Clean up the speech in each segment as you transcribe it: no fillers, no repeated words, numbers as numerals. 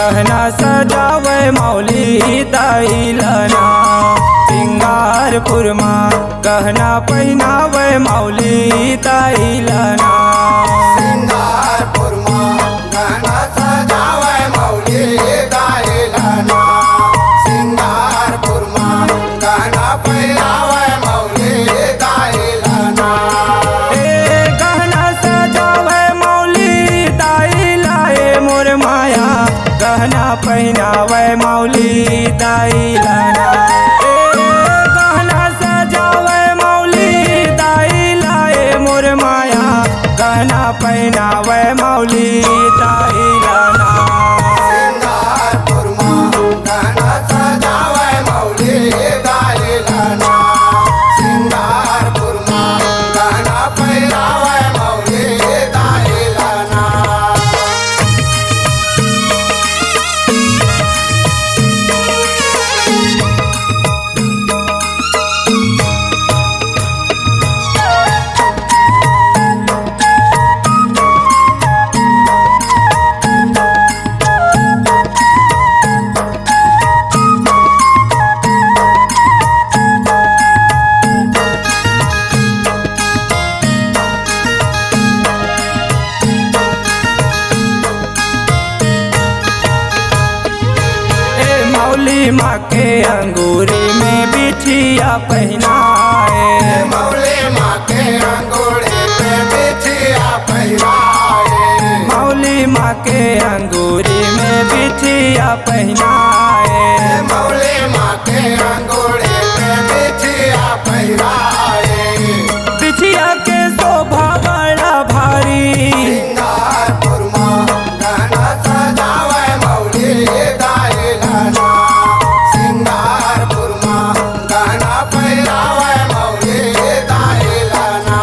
गहना सजावे मौली ताईलना। सिंगारपुर माँ गहना पहनावे मौली ताईलना। सिंगारपुर माँ गहना सजावे मौली ताईलना। सिंगारपुर माँ गहना पहनावे मौली ताईलना। गहना सजावे मौली ताईलाए मोर माया गहना पहनावे मौली ताईलना। गहना सजावे मौली ताईलाए मोर माया गहना पहनावे मौली ताईलना। सिंगारपुर माँ गहना सजावे मौली ताईलना। सिंगारपुर माँ गहना पहनावे मौली ताईलना। मौली माँ के अंगूरी में बिछिया पहनाए। मौली माँ के अंगूरी पे बिछिया पहनाए। मौली माँ के अंगूरी में बिछिया पहनाए। मौली माँ के अंगूरी पे बिछिया पहनाए। बिछिया के शोभा बड़ा भारी। सिंगारपुर माँ गहना सजावे मौली ताईलना। सिंगारपुर माँ गहना पहनावे मौली ताईलना।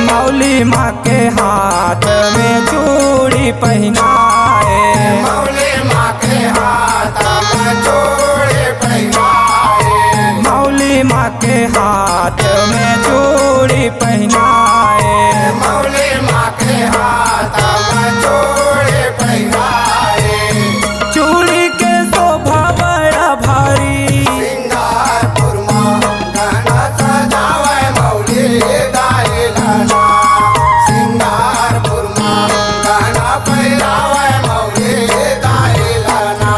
मौली माँ के हाथ में चूड़ी पहनाए। मौली माँ के हाथ में चूड़ी पहनाए। मौली माँ के हाथ में चूड़ी पहनाए। मौली माँ के हाथ में चूड़ी पहनाए। चूड़ी के शोभा बड़ा भारी। सिंगारपुर माँ गहना सजावे मौली ताईलना। सिंगारपुर माँ गहना पहनावे मौली ताईलना।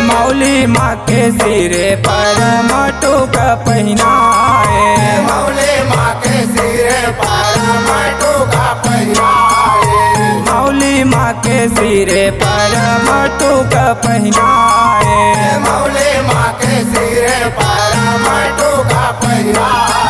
मौली माँ के सिरे पर मटुक पहनाए। मौली माँ के सिरे पर मटुक पहनाए। मौली माँ के सिरे पर मटुक पहनाए। मौली माँ के सिरे पर मटुक पहनाए।